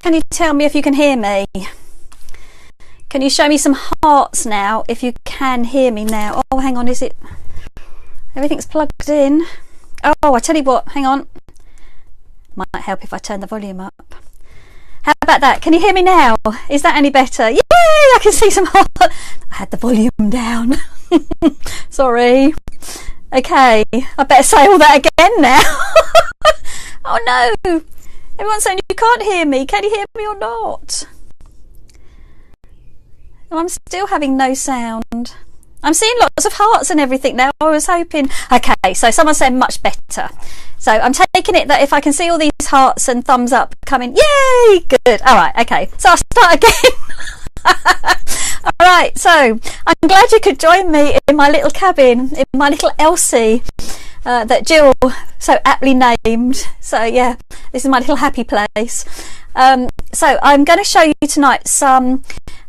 Can you tell me if you can hear me? Can you show me some hearts now if you can hear me now? Oh, hang on, is it? Everything's plugged in. Oh, I tell you what, hang on. Might help if I turn the volume up. How about that? Can you hear me now? Is that any better? Yay! I can see some hearts. I had the volume down. Sorry. Okay, I better say all that again now. Oh no! Everyone's saying you can't hear me. Can you hear me or not? Oh, I'm still having no sound. I'm seeing lots of hearts and everything now. I was hoping. Okay, so someone said much better. So I'm taking it that if I can see all these hearts and thumbs up coming, yay! Good. All right. Okay. So I'll start again. All right. So I'm glad you could join me in my little cabin, in my little Elsie. That Jill so aptly named. So yeah, this is my little happy place. So I'm going to show you tonight some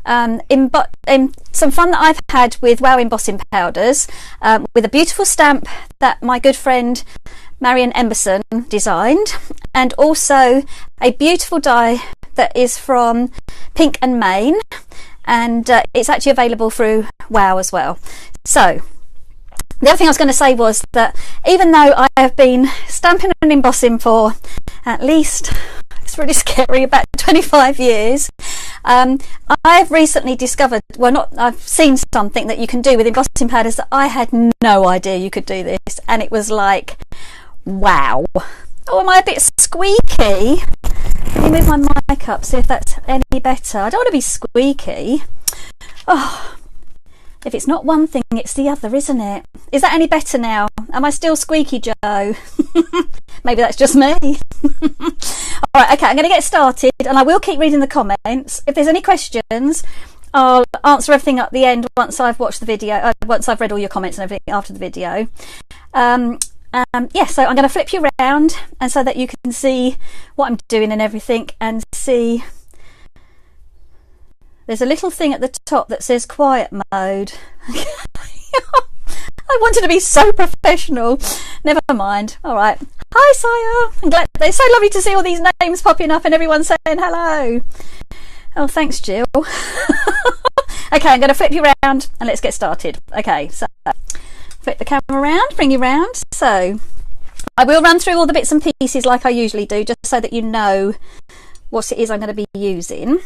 fun that I've had with Wow embossing powders, with a beautiful stamp that my good friend Marion Emberson designed, and also a beautiful die that is from Pink and Main, and it's actually available through Wow as well. So the other thing I was going to say was that even though I have been stamping and embossing for at least, it's really scary, about 25 years, I've recently discovered, I've seen something that you can do with embossing powders that I had no idea you could do this, and it was like, wow. Oh, am I a bit squeaky? Let me move my mic up, see if that's any better. I don't want to be squeaky. Oh. If it's not one thing, it's the other, isn't it? Is that any better now? Am I still squeaky, Joe? Maybe that's just me. All right, okay, I'm going to get started, and I will keep reading the comments. If there's any questions, I'll answer everything at the end once I've watched the video, once I've read all your comments and everything after the video. Yeah, so I'm going to flip you around, and so that you can see what I'm doing and everything, and see. There's a little thing at the top that says quiet mode. I wanted to be so professional. Never mind. All right. Hi, Cire. I'm glad. It's so lovely to see all these names popping up and everyone saying hello. Oh, thanks, Jill. Okay, I'm going to flip you around and let's get started. Okay, so flip the camera around, bring you round. So I will run through all the bits and pieces like I usually do, just so that you know what it is I'm going to be using.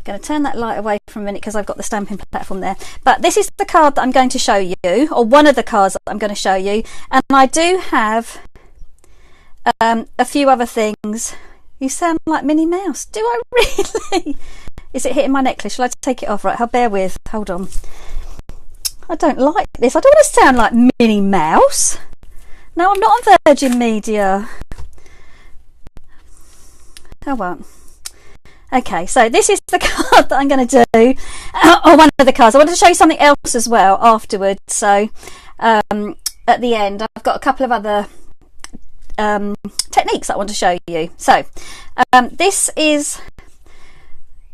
Going to turn that light away for a minute because I've got the stamping platform there, but this is the card that I'm going to show you, or one of the cards that I'm going to show you, and I do have a few other things. You sound like Minnie Mouse. Do I really? Is it hitting my necklace? Shall I take it off? Right, I'll bear with. Hold on. I don't like this. I don't want to sound like Minnie Mouse. No, I'm not on Virgin Media. Oh well. Okay, so this is the card that I'm going to do, or one of the cards. I wanted to show you something else as well afterwards. So at the end, I've got a couple of other techniques that I want to show you. So this is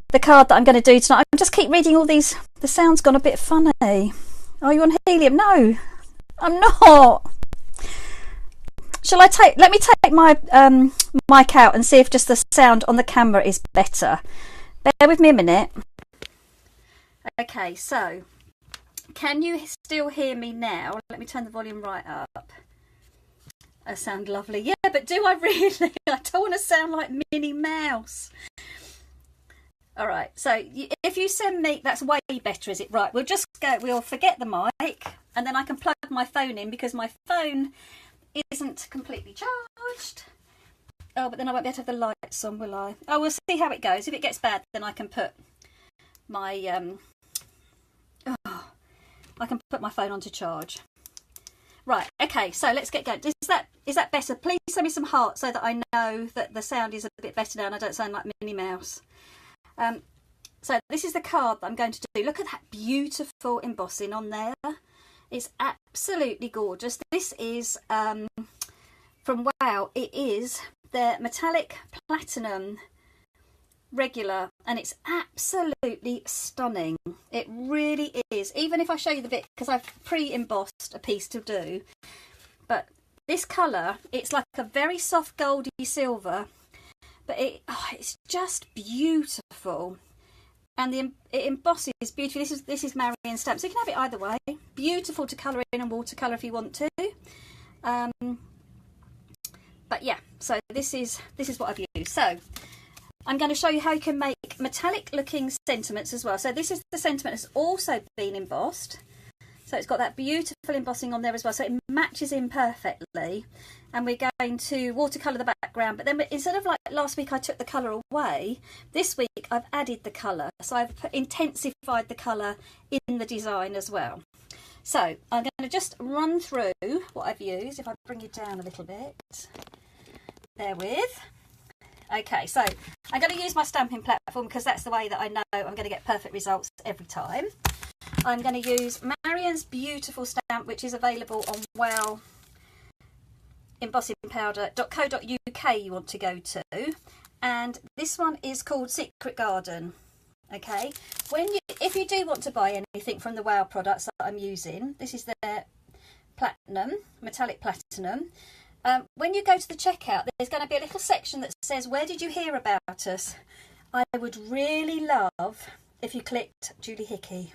the card that I'm going to do tonight. I just keep reading all these. The sound's gone a bit funny. Are you on helium? No, I'm not. Shall I let me take my mic out and see if just the sound on the camera is better. Bear with me a minute. Okay, so can you still hear me now? Let me turn the volume right up. I sound lovely. Yeah, but do I really? I don't want to sound like Minnie Mouse. All right, so if you send me, that's way better, is it? Right, we'll forget the mic, and then I can plug my phone in because my phone isn't completely charged. Oh, but then I won't be able to have the lights on, will I? Oh, we'll see how it goes. If it gets bad, then I can put my I can put my phone onto charge. Right, okay, so let's get going. Is that better? Please send me some hearts so that I know that the sound is a bit better now and I don't sound like Minnie Mouse. So this is the card that I'm going to do. Look at that beautiful embossing on there. It's absolutely gorgeous. This is from Wow. It is the metallic platinum regular, and it's absolutely stunning. It really is. Even if I show you the bit, because I've pre-embossed a piece to do, but this colour, it's like a very soft goldy silver, but it's just beautiful, and it embosses beautifully. This is Marion stamp, so you can have it either way. Beautiful to colour in and watercolour if you want to. But yeah, so this is what I've used. So I'm going to show you how you can make metallic looking sentiments as well. So this is the sentiment that's also been embossed. So it's got that beautiful embossing on there as well. So it matches in perfectly. And we're going to watercolour the background. But then instead of like last week I took the colour away, this week I've added the colour. So I've intensified the colour in the design as well. So I'm going to just run through what I've used. If I bring it down a little bit. Therewith. Okay, so I'm going to use my stamping platform because that's the way that I know I'm going to get perfect results every time. I'm going to use Marion's beautiful stamp, which is available on Wow embossingpowder.co.uk you want to go to, and this one is called Secret Garden. Okay, if you do want to buy anything from the Wow products that I'm using, this is their platinum, metallic platinum. When you go to the checkout, there's going to be a little section that says, where did you hear about us? I would really love if you clicked Julie Hickey.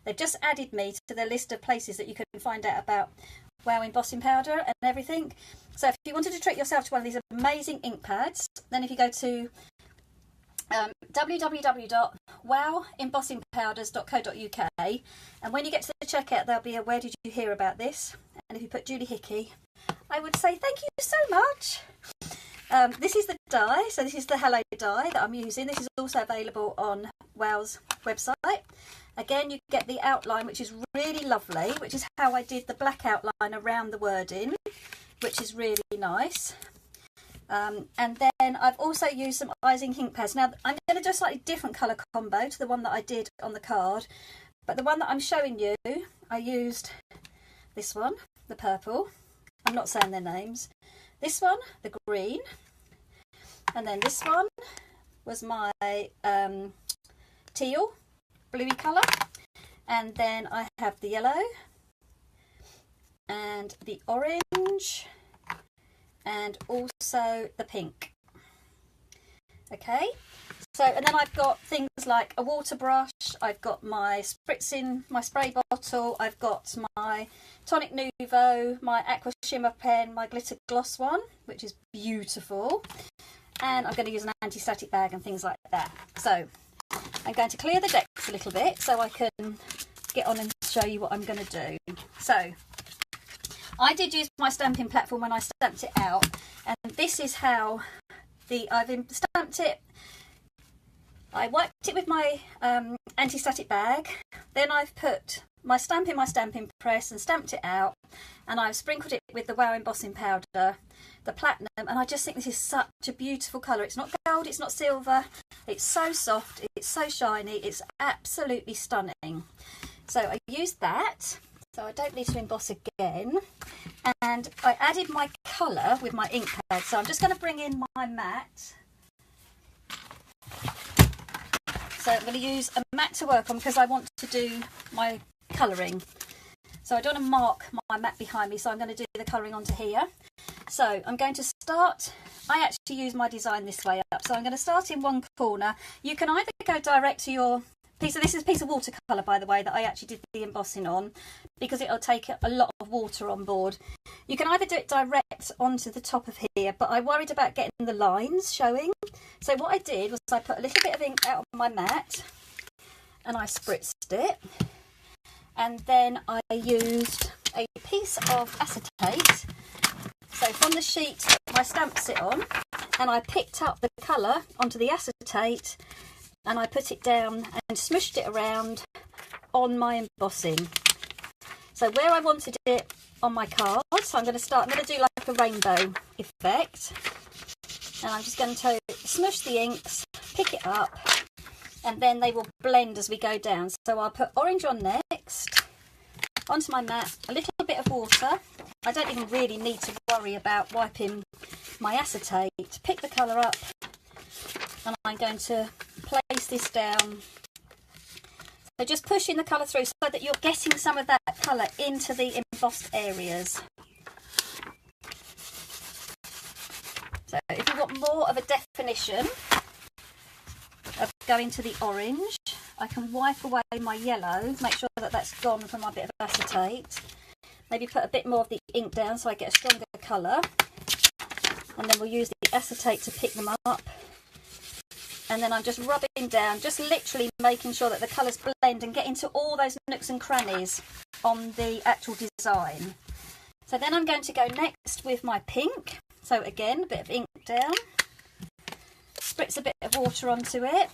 They've just added me to the list of places that you can find out about Wow embossing powder and everything. So if you wanted to treat yourself to one of these amazing ink pads, then if you go to www.wowembossingpowders.co.uk, and when you get to the checkout there'll be a where did you hear about this, and if you put Julie Hickey, I would say thank you so much. This is the die, so this is the Hello die that I'm using. This is also available on Wow's website. Again, you get the outline, which is really lovely, which is how I did the black outline around the wording, which is really nice. And then I've also used some Izink ink pads. Now I'm going to do a slightly different colour combo to the one that I did on the card, but the one that I'm showing you, I used this one, the purple. I'm not saying their names. This one, the green, and then this one was my teal, bluey colour, and then I have the yellow and the orange and also the pink. Okay, so and then I've got things like a water brush, I've got my spritzing, my spray bottle, I've got my Tonic Nuvo, my Aqua shimmer pen, my glitter gloss one, which is beautiful, and I'm going to use an anti-static bag and things like that. So I'm going to clear the decks a little bit so I can get on and show you what I'm going to do. So I did use my stamping platform when I stamped it out, and this is how I've stamped it. I wiped it with my anti-static bag, then I've put my stamp in my stamping press and stamped it out, and I've sprinkled it with the Wow embossing powder, the platinum, and I just think this is such a beautiful colour. It's not gold, it's not silver, it's so soft, it's so shiny, it's absolutely stunning. So I used that, so I don't need to emboss again, and I added my colour with my ink pad. So I'm just going to bring in my mat. So I'm going to use a mat to work on because I want to do my colouring. So I don't want to mark my mat behind me, so I'm going to do the colouring onto here. So I'm going to start, I actually use my design this way up, so I'm going to start in one corner. You can either go direct to your piece of, this is a piece of watercolour by the way that I actually did the embossing on, because it'll take a lot of water on board. You can either do it direct onto the top of here, but I worried about getting the lines showing. So what I did was I put a little bit of ink out on my mat and I spritzed it. And then I used a piece of acetate. So from the sheet my stamp sit on, and I picked up the colour onto the acetate and I put it down and smushed it around on my embossing. So where I wanted it on my card, so I'm going to do like a rainbow effect. And I'm just going to smush the inks, pick it up, and then they will blend as we go down. So I'll put orange on next, onto my mat, a little bit of water. I don't even really need to worry about wiping my acetate. Pick the colour up, and I'm going to place this down. So just pushing the colour through so that you're getting some of that colour into the embossed areas. So if you want more of a definition of going to the orange, I can wipe away my yellow, make sure that that's gone from my bit of acetate. Maybe put a bit more of the ink down so I get a stronger colour. And then we'll use the acetate to pick them up. And then I'm just rubbing down, just literally making sure that the colours blend and get into all those nooks and crannies on the actual design. So then I'm going to go next with my pink. So again, a bit of ink down, spritz a bit of water onto it,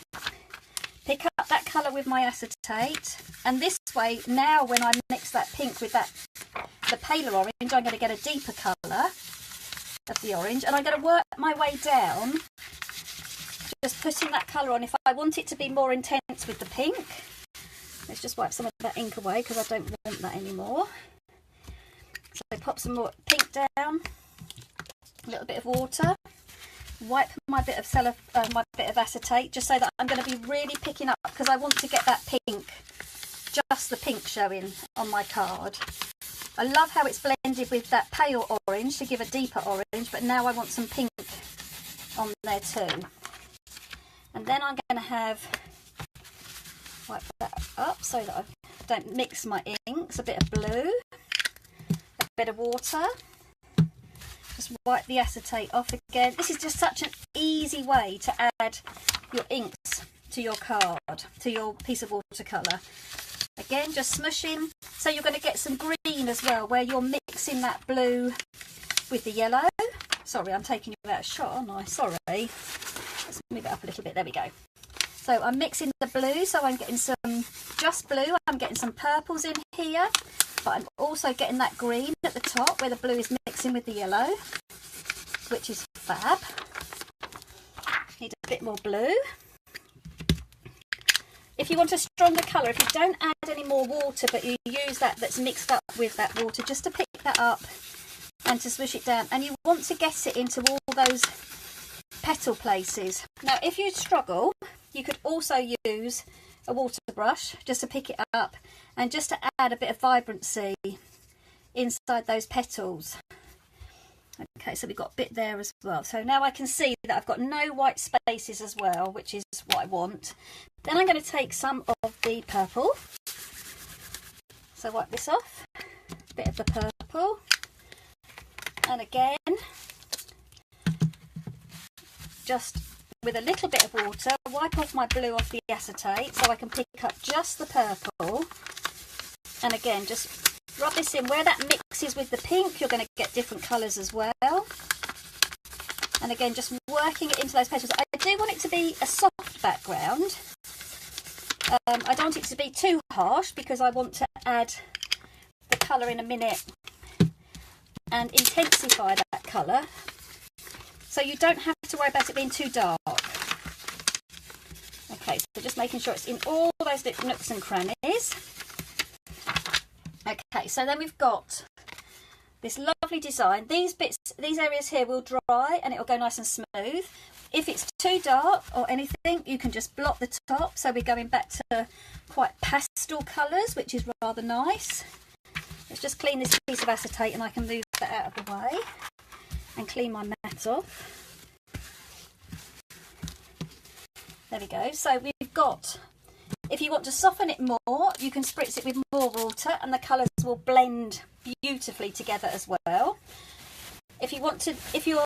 pick up that colour with my acetate, and this way, now when I mix that pink with the paler orange, I'm going to get a deeper colour of the orange, and I'm going to work my way down, just putting that colour on. If I want it to be more intense with the pink, let's just wipe some of that ink away because I don't want that anymore. So pop some more pink down, a little bit of water, wipe my bit of acetate, just so that I'm going to be really picking up, because I want to get that pink, just the pink showing on my card. I love how it's blended with that pale orange to give a deeper orange, but now I want some pink on there too. And then I'm going to wipe that up so that I don't mix my inks. A bit of blue, a bit of water. Just wipe the acetate off again. This is just such an easy way to add your inks to your card, to your piece of watercolour. Again, just smushing. So you're going to get some green as well, where you're mixing that blue with the yellow. Sorry, I'm taking you out of shot, aren't I? Sorry. Let's move it up a little bit. There we go. So I'm mixing the blue, so I'm getting some just blue. I'm getting some purples in here, but I'm also getting that green at the top where the blue is mixing with the yellow, which is fab. Need a bit more blue. If you want a stronger colour, if you don't add any more water, but you use that's mixed up with that water, just to pick that up and to swish it down, and you want to get it into all those petal places. Now, if you struggle, you could also use a water brush just to pick it up and just to add a bit of vibrancy inside those petals. Okay, so we've got a bit there as well. So now I can see that I've got no white spaces as well, which is what I want. Then I'm going to take some of the purple. So wipe this off, a bit of the purple. And again, just with a little bit of water, wipe off my blue off the acetate so I can pick up just the purple. And again, just rub this in. Where that mixes with the pink, you're going to get different colours as well. And again, just working it into those petals. I do want it to be a soft background. I don't want it to be too harsh because I want to add the colour in a minute and intensify that colour. So you don't have to worry about it being too dark. Okay, so just making sure it's in all those little nooks and crannies. Okay, so then we've got this lovely design. These bits, these areas here will dry and it'll go nice and smooth. If it's too dark or anything, you can just blot the top. So we're going back to quite pastel colours, which is rather nice. Let's just clean this piece of acetate and I can move that out of the way and clean my mat off. There we go. So we've got, if you want to soften it more, you can spritz it with more water and the colours will blend beautifully together as well. If you're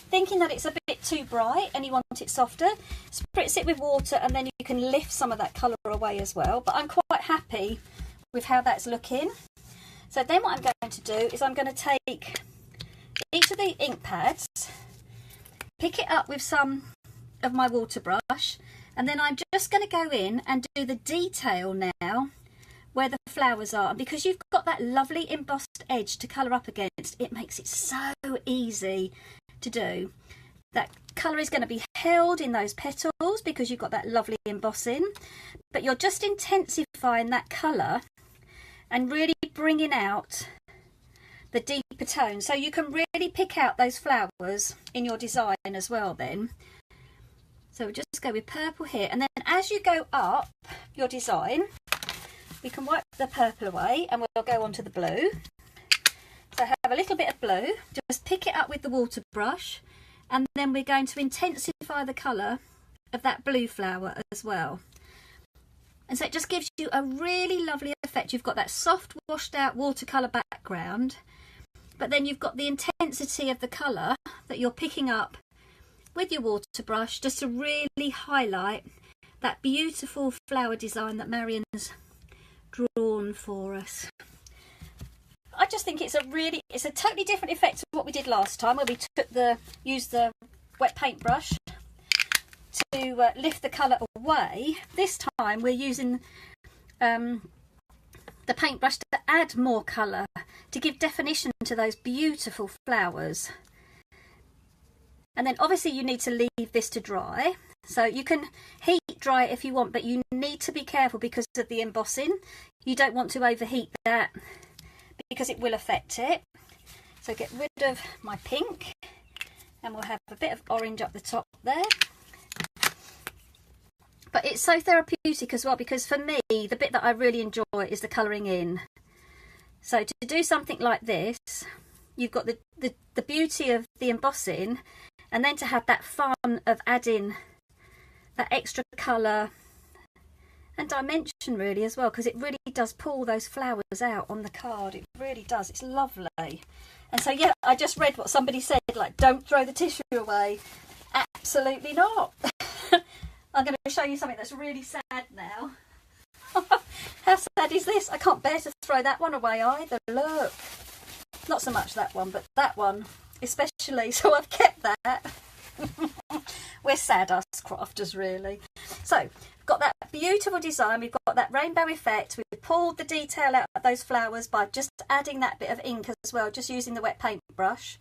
thinking that it's a bit too bright and you want it softer, spritz it with water and then you can lift some of that colour away as well. But I'm quite happy with how that's looking. So then what I'm going to do is I'm going to take each of the ink pads, pick it up with some of my water brush, and then I'm just going to go in and do the detail now where the flowers are. And because you've got that lovely embossed edge to colour up against, it makes it so easy to do. That colour is going to be held in those petals because you've got that lovely embossing, but you're just intensifying that colour and really bringing out the deeper tones. So you can really pick out those flowers in your design as well then. So we'll just go with purple here, and then as you go up your design, we can wipe the purple away and we'll go on to the blue. So have a little bit of blue, just pick it up with the water brush and then we're going to intensify the colour of that blue flower as well. And so it just gives you a really lovely effect. You've got that soft washed out watercolour background, but then you've got the intensity of the colour that you're picking up with your water brush just to really highlight that beautiful flower design that Marion's drawn for us. I just think it's a totally different effect to what we did last time, where we used the wet paintbrush to lift the colour away. This time we're using the paintbrush to add more colour, to give definition to those beautiful flowers. And then obviously you need to leave this to dry. So you can heat dry it if you want, but you need to be careful because of the embossing. You don't want to overheat that because it will affect it. So get rid of my pink, and we'll have a bit of orange up the top there. But it's so therapeutic as well, because for me, the bit that I really enjoy is the colouring in. So to do something like this, you've got the beauty of the embossing, and then to have that fun of adding that extra colour and dimension really as well, because it really does pull those flowers out on the card. It really does. It's lovely. And so yeah, I just read what somebody said, like, don't throw the tissue away. Absolutely not. I'm going to show you something that's really sad now. How sad is this? I can't bear to throw that one away either. Look. Not so much that one, but that one especially. So I've kept that. We're sad, us crafters, really. So we've got that beautiful design. We've got that rainbow effect. We've pulled the detail out of those flowers by just adding that bit of ink as well, just using the wet paintbrush.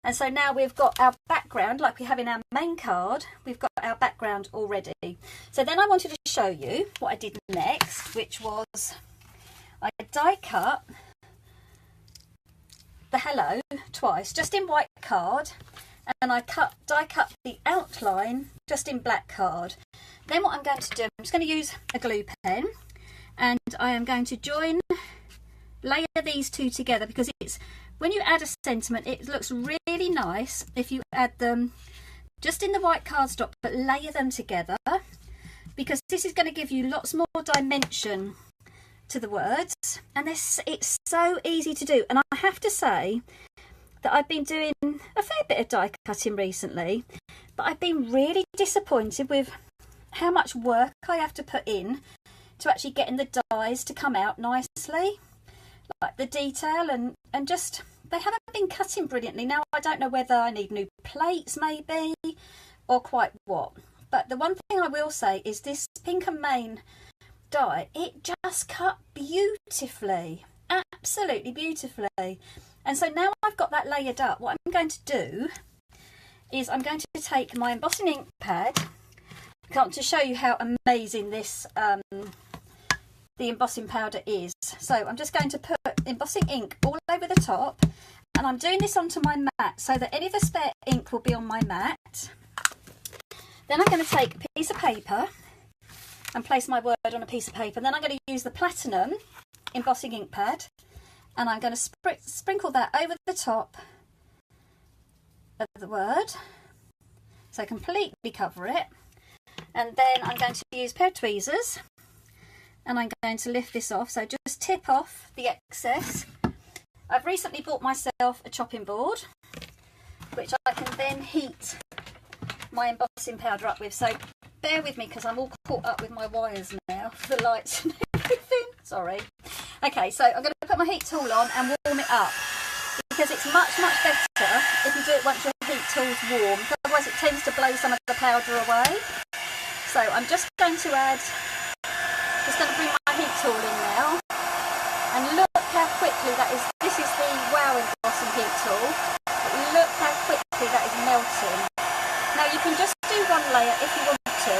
And so now we've got our background like we have in our main card. We've got our background already. So then I wanted to show you what I did next, which was I die cut the hello twice, just in white card, and I die cut the outline just in black card. Then what I'm going to do, I'm just going to use a glue pen, and I am going to layer these two together, because it's, when you add a sentiment, it looks really nice if you add them just in the white cardstock, but layer them together, because this is going to give you lots more dimension to the words, and it's so easy to do. And I have to say that I've been doing a fair bit of die cutting recently, but I've been really disappointed with how much work I have to put in to actually getting the dies to come out nicely, like the detail, and just they haven't been cutting brilliantly. Now I don't know whether I need new plates maybe, or quite what, but the one thing I will say is this Pink and Main die, it just cut beautifully, absolutely beautifully. And so now I've got that layered up, what I'm going to do is I'm going to take my embossing ink pad. I want to show you how amazing this the embossing powder is. So I'm just going to put embossing ink all over the top, and I'm doing this onto my mat so that any of the spare ink will be on my mat. Then I'm going to take a piece of paper and place my word on a piece of paper. Then I'm going to use the platinum embossing ink pad, and I'm going to sprinkle that over the top of the word, so completely cover it. And then I'm going to use a pair of tweezers, and I'm going to lift this off, so just tip off the excess. I've recently bought myself a chopping board, which I can then heat my embossing powder up with. So bear with me, because I'm all caught up with my wires now for the lights and everything. Sorry. Okay, so I'm going to put my heat tool on and warm it up, because it's much better if you do it once your heat tool's warm. Otherwise it tends to blow some of the powder away. So I'm just going to bring my heat tool in now, and look how quickly that is. This is the Wow embossing heat tool. But look how quickly that is melting. Now you can just do one layer if you want to,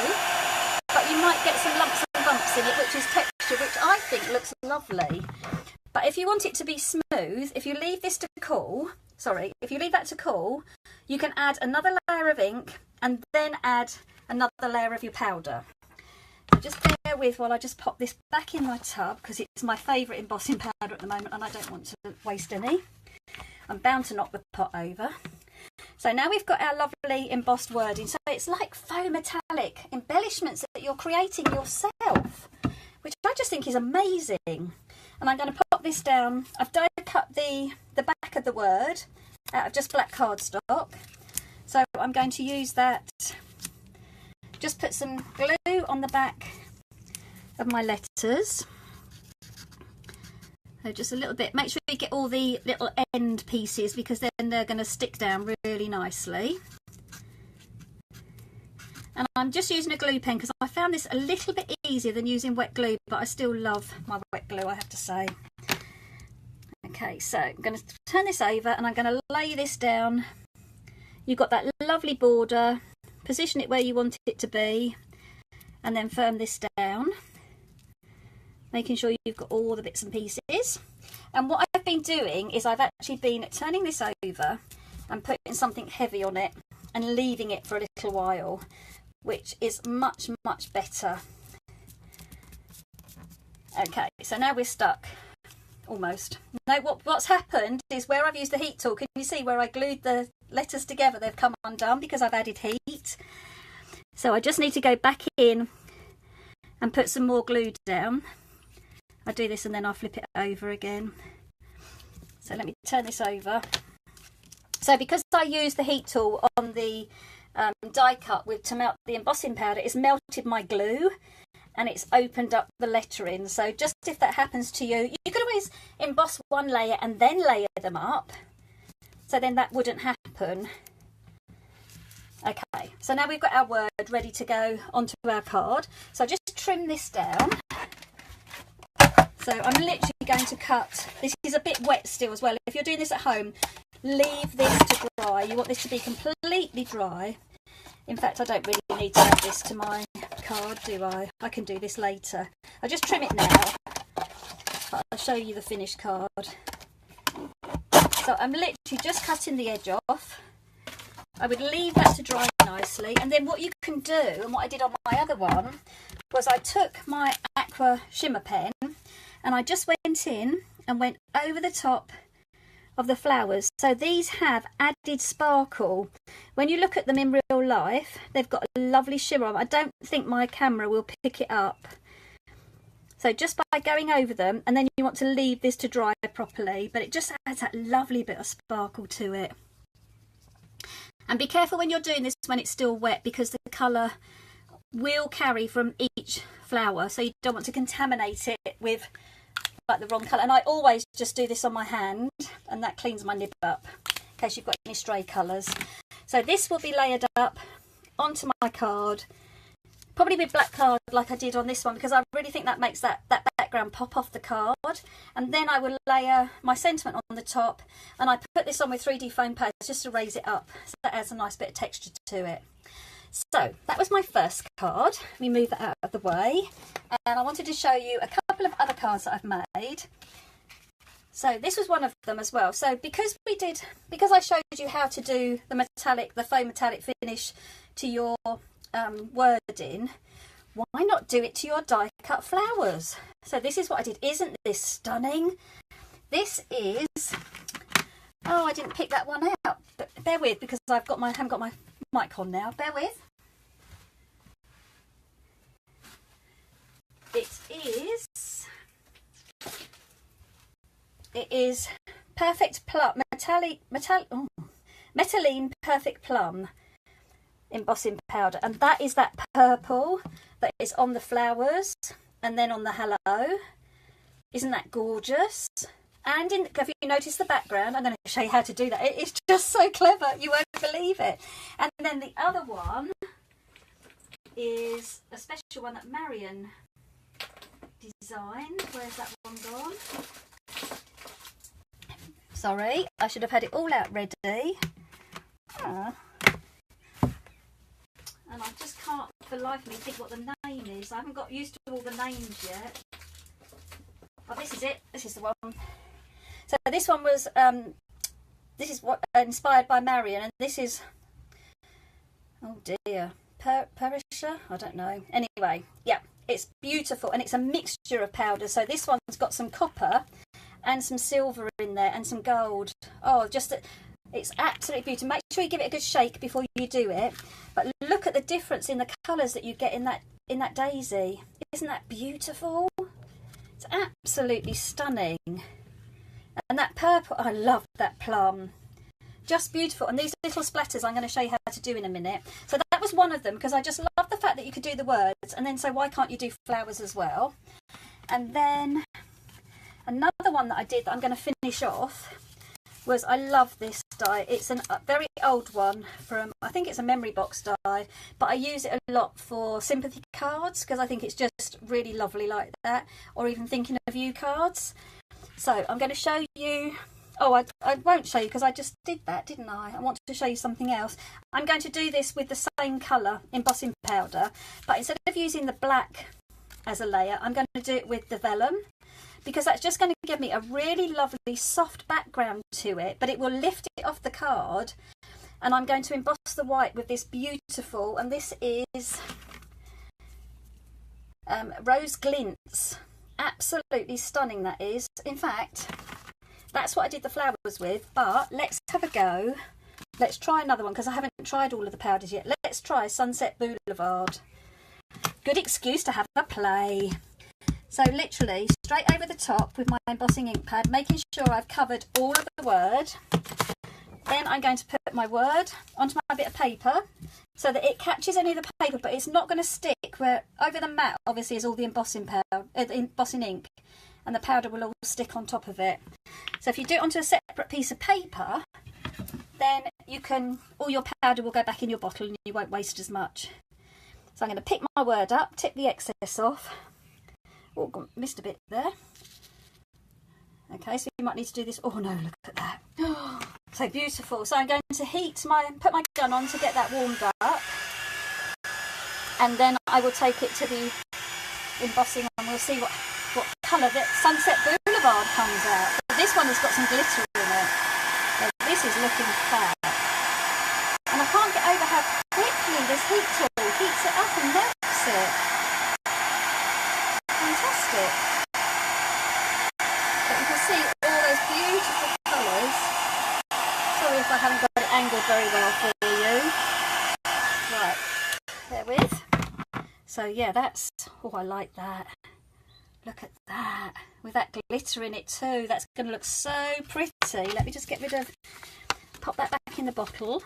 but you might get some lumps and bumps in it, which is texture, which I think looks lovely. But if you want it to be smooth, if you leave this to cool, if you leave that to cool, you can add another layer of ink and then add another layer of your powder. So just bear with while I just pop this back in my tub, because it's my favourite embossing powder at the moment and I don't want to waste any. I'm bound to knock the pot over. So now we've got our lovely embossed wording. So it's like faux metallic embellishments that you're creating yourself, which I just think is amazing. And I'm going to pop this down. I've die cut the back of the word out of just black cardstock. So I'm going to use that. Just put some glue on the back of my letters. So just a little bit. Make sure you get all the little end pieces, because then they're going to stick down really nicely. And I'm just using a glue pen because I found this a little bit easier than using wet glue, but I still love my wet glue, I have to say. Okay, so I'm going to turn this over and I'm going to lay this down. You've got that lovely border. Position it where you want it to be, and then firm this down, making sure you've got all the bits and pieces. And what I've been doing is I've actually been turning this over and putting something heavy on it and leaving it for a little while, which is much better. Okay, so now we're stuck, almost. Now what's happened is where I've used the heat tool, can you see where I glued the letters together, they've come undone because I've added heat. So I just need to go back in and put some more glue down. I do this and then I'll flip it over again. So let me turn this over. So because I used the heat tool on the die cut to melt the embossing powder, it's melted my glue and it's opened up the lettering. So just if that happens to you, you could always emboss one layer and then layer them up. So then that wouldn't happen. Okay, so now we've got our word ready to go onto our card. So just trim this down. So I'm literally going to cut. This is a bit wet still as well. If you're doing this at home, leave this to dry. You want this to be completely dry. In fact, I don't really need to add this to my card, do I? I can do this later. I'll just trim it now. I'll show you the finished card. So I'm literally just cutting the edge off. I would leave that to dry nicely, and then what you can do, and what I did on my other one, was I took my Aqua shimmer pen and I just went in and went over the top of the flowers. So these have added sparkle. When you look at them in real life, they've got a lovely shimmer on. I don't think my camera will pick it up. So just by going over them, and then you want to leave this to dry properly, but it just adds that lovely bit of sparkle to it. And be careful when you're doing this when it's still wet, because the colour will carry from each flower, so you don't want to contaminate it with like the wrong colour. And I always just do this on my hand, and that cleans my nib up in case you've got any stray colours. So this will be layered up onto my card, probably with black card like I did on this one, because I really think that makes that background pop off the card. And then I will layer my sentiment on the top, and I put this on with 3D foam pads just to raise it up, so that adds a nice bit of texture to it. So that was my first card. Let me move that out of the way, and I wanted to show you a couple of other cards that I've made. So this was one of them as well. So because I showed you how to do the faux metallic finish to your wording, why not do it to your die cut flowers? So this is what I did. Isn't this stunning? This is, oh, I didn't pick that one out, but bear with, because I haven't got my mic on now. Bear with. It is Perfect Plum, Metaline Perfect Plum embossing powder, and that is that purple that is on the flowers and then on the hello. Isn't that gorgeous? And have you noticed the background? I'm going to show you how to do that. It is just so clever, you won't believe it. And then the other one is a special one that Marion designed. Where's that one gone? Sorry, I should have had it all out ready. And I just can't for the life of me think what the name is. I haven't got used to all the names yet. Oh, this is it. This is the one. So this one was, this is what inspired by Marion, and this is, oh dear, Perissa? I don't know. Anyway, yeah, it's beautiful, and it's a mixture of powders. So this one's got some copper and some silver in there and some gold. Oh, just It's absolutely beautiful. Make sure you give it a good shake before you do it. But look at the difference in the colours that you get in that daisy. Isn't that beautiful? It's absolutely stunning. And that purple, I love that plum. Just beautiful. And these little splatters I'm going to show you how to do in a minute. So that was one of them, because I just love the fact that you could do the words, and then so why can't you do flowers as well? And then another one that I did that I'm going to finish off was, I love this die. It's a very old one from, I think it's a memory box die, but I use it a lot for sympathy cards because I think it's just really lovely like that, or even thinking of you cards. So I'm going to show you, oh, I won't show you because I just did that, didn't I? I want to show you something else. I'm going to do this with the same colour embossing powder, but instead of using the black as a layer, I'm going to do it with the vellum, because that's just going to give me a really lovely soft background to it, but it will lift it off the card. And I'm going to emboss the white with this beautiful, and this is Rose Glintz. Absolutely stunning that is. In fact, that's what I did the flowers with, but let's have a go. Let's try another one because I haven't tried all of the powders yet. Let's try Sunset Boulevard. Good excuse to have a play. So literally straight over the top with my embossing ink pad, making sure I've covered all of the word. Then I'm going to put my word onto my bit of paper so that it catches any of the paper, but it's not going to stick. Where over the mat obviously is all the embossing powder, embossing ink, and the powder will all stick on top of it. So if you do it onto a separate piece of paper, then you can, all your powder will go back in your bottle and you won't waste as much. So I'm going to pick my word up, tip the excess off. Oh, missed a bit there. Okay, so you might need to do this. Oh no, look at that. Oh, so beautiful. So I'm going to put my gun on to get that warmed up. And then I will take it to the embossing and we'll see what colour that Sunset Boulevard comes out. But this one has got some glitter in it. So this is looking fab. And I can't get over how quickly this heat tool heats it up and melts it. Fantastic. But you can see all those beautiful colours. Sorry if I haven't got it angled very well for you. Right, therewith. So yeah, that's, oh, I like that. Look at that, with that glitter in it too. That's going to look so pretty. Let me just get rid of, pop that back in the bottle.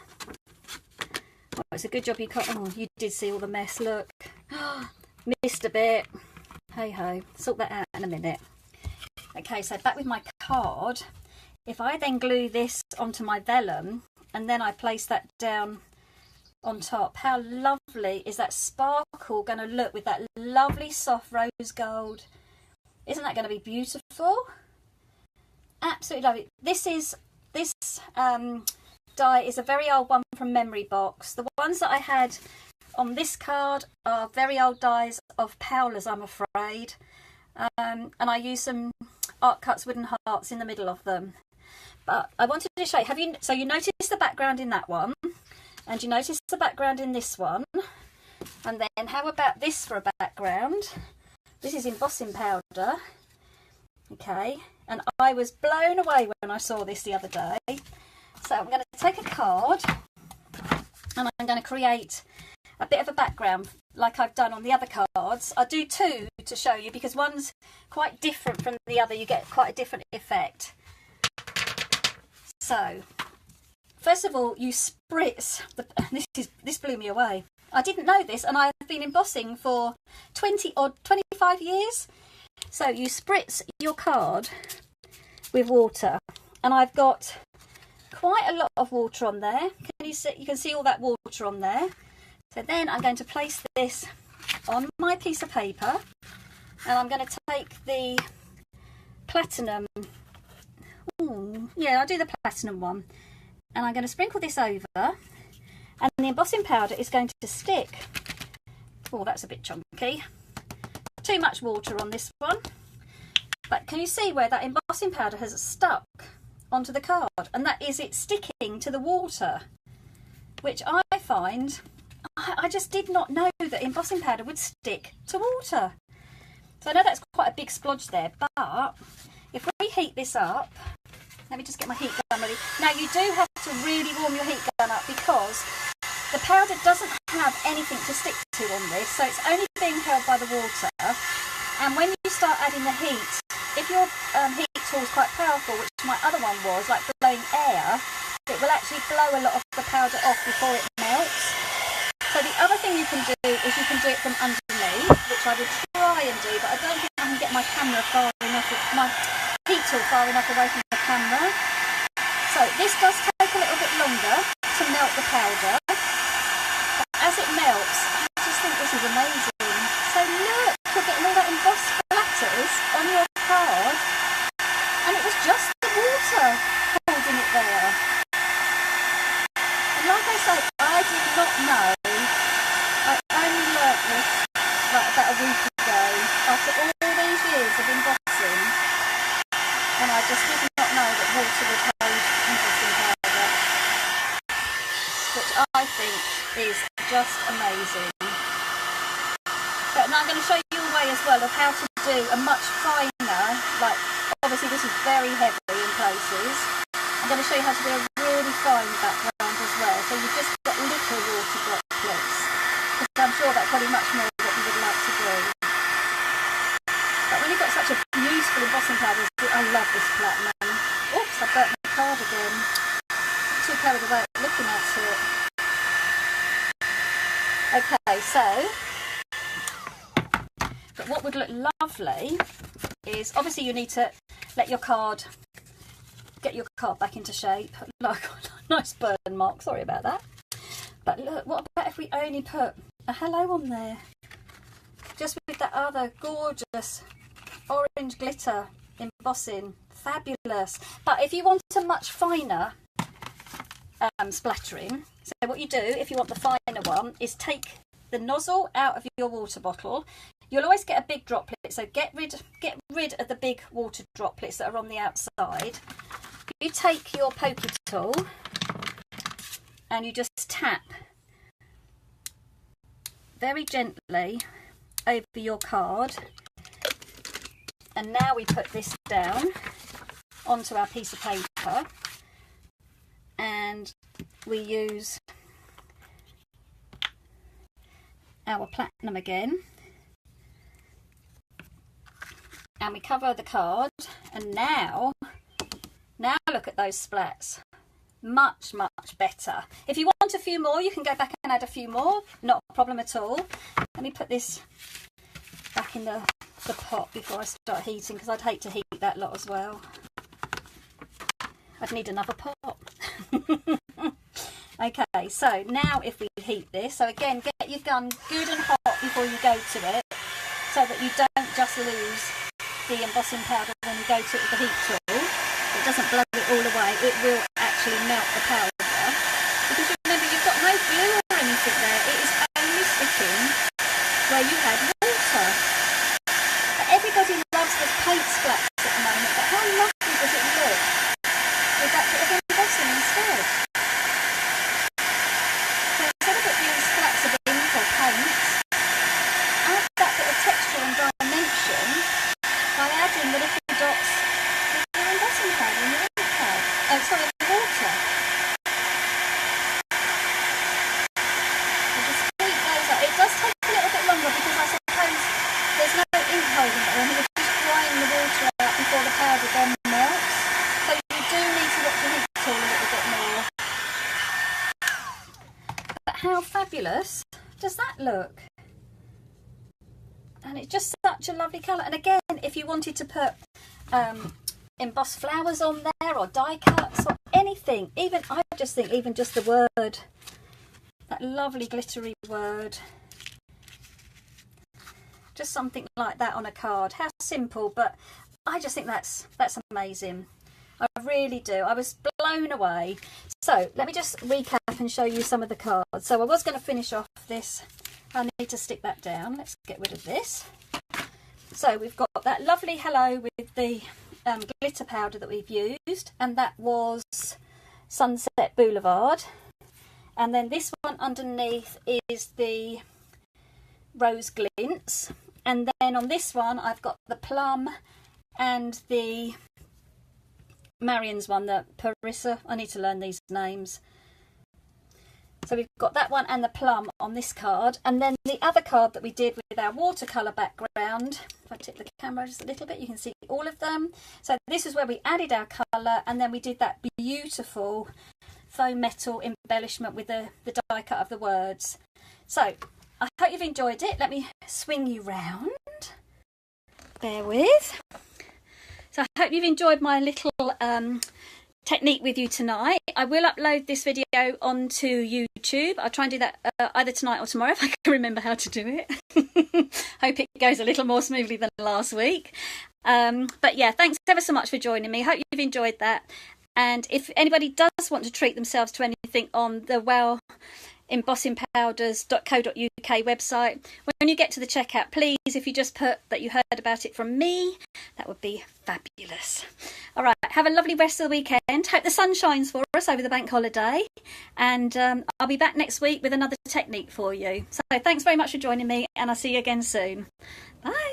Oh, it's a good job you can't, oh, you did see all the mess, look. Missed a bit. Hey ho, sort that out in a minute. Okay, so back with my card. If I then glue this onto my vellum and then I place that down on top, how lovely is that sparkle going to look with that lovely soft rose gold? Isn't that going to be beautiful? Absolutely lovely. This die is a very old one from Memory Box. The ones that I had on this card are very old dies of Powlers, I'm afraid. And I use some Art Cuts wooden hearts in the middle of them. But I wanted to show you, so you notice the background in that one, and you notice the background in this one. And then how about this for a background? This is embossing powder. Okay, and I was blown away when I saw this the other day. So I'm going to take a card and I'm going to create a bit of a background like I've done on the other cards. I'll do two to show you because one's quite different from the other. You get quite a different effect. So first of all, you spritz this blew me away. I didn't know this, and I've been embossing for 25 years. So you spritz your card with water, and I've got quite a lot of water on there. Can you see? You can see all that water on there. So then I'm going to place this on my piece of paper, and I'm going to take the platinum. Ooh, yeah, I'll do the platinum one, and I'm going to sprinkle this over, and the embossing powder is going to stick. Oh, that's a bit chunky. Too much water on this one. But can you see where that embossing powder has stuck onto the card? And that is it sticking to the water, which I find, I just did not know that embossing powder would stick to water. So I know that's quite a big splodge there, but if we heat this up, let me just get my heat gun ready. Now you do have to really warm your heat gun up, because the powder doesn't have anything to stick to on this, so it's only being held by the water. And when you start adding the heat, if your heat tool is quite powerful, which my other one was, like blowing air, it will actually blow a lot of the powder off before it melts. So the other thing you can do is you can do it from underneath, which I will try and do, but I don't think I can get my camera far enough, my heat tool far enough away from the camera. So this does take a little bit longer to melt the powder, but as it melts, I just think this is amazing. So look, you're getting all that embossed splatters on your card, and it was just the water holding it there. And like I said, I did not know. I only learnt this like about a week ago, after all these years of embossing, and I just did not know that water would hold embossing powder, which I think is just amazing. But now I'm going to show you a way as well of how to do a much finer, like obviously this is very heavy in places. I'm going to show you how to do a really fine background as well, so you've just got little water droplets, because I'm sure that's probably much more what you would like to do. But when you've got such a beautiful embossing powder, I love this platinum. Oops, I burnt my card again. I'm too carried away looking at it. Okay, so, but what would look lovely is, obviously you need to let your card, get your card back into shape. Like a nice burn mark, sorry about that. But look, what about if we only put a hello on there? Just with that other gorgeous orange glitter embossing, fabulous. But if you want a much finer splattering, so what you do if you want the finer one is take the nozzle out of your water bottle. You'll always get a big droplet, so get rid of the big water droplets that are on the outside. You take your pokey tool and you just tap very gently over your card, and now we put this down onto our piece of paper, and we use our platinum again, and we cover the card, and now look at those splats. Much better. If you want a few more, you can go back and add a few more, not a problem at all. Let me put this back in the pot before I start heating, because I'd hate to heat that lot as well. I'd need another pot. Okay, so now if we heat this, so again, get your gun good and hot before you go to it, so that you don't just lose the embossing powder when you go to it with the heat tool. It doesn't blow it all away, it will actually melt the powder, because remember, you've got no glue or anything there, it is only sticking where you had water. But everybody loves the paint splats at the moment, but how lovely does it look with that bit of embossing instead? So instead of it being splats of ink or paint, add that bit of texture and dimension by adding the little dots with your embossing powder and your ink pad. Oh, sorry, the water. So just squeeze those up. It does take a little bit longer, because I suppose there's no ink holding it, and you're just drying the water out before the powder then melts. So you do need to watch your heat tool a little bit more. But how fabulous does that look? And it's just such a lovely colour. And again, if you wanted to put embossed flowers on there, or die cuts, or anything, even, I just think even just the word, that lovely glittery word, just something like that on a card. How simple, but I just think that's amazing. I really do. I was blown away. So let me just recap and show you some of the cards. So I was going to finish off this. I need to stick that down. Let's get rid of this. So we've got that lovely hello with the glitter powder that we've used, and that was Sunset Boulevard. And then this one underneath is the Rose Glintz, and then on this one I've got the plum and the Marion's one, the Perissa. I need to learn these names. So we've got that one and the plum on this card. And then the other card that we did with our watercolour background, if I tip the camera just a little bit, you can see all of them. So this is where we added our colour, and then we did that beautiful faux metal embellishment with the die cut of the words. So I hope you've enjoyed it. Let me swing you round. Bear with. So I hope you've enjoyed my little technique with you tonight. I will upload this video onto YouTube. I'll try and do that either tonight or tomorrow if I can remember how to do it. Hope it goes a little more smoothly than last week. But yeah, thanks ever so much for joining me. Hope you've enjoyed that. And if anybody does want to treat themselves to anything on the embossingpowders.co.uk website, when you get to the checkout, please, if you just put that you heard about it from me, that would be fabulous. All right, have a lovely rest of the weekend. Hope the sun shines for us over the bank holiday, and I'll be back next week with another technique for you. So thanks very much for joining me, and I'll see you again soon. Bye.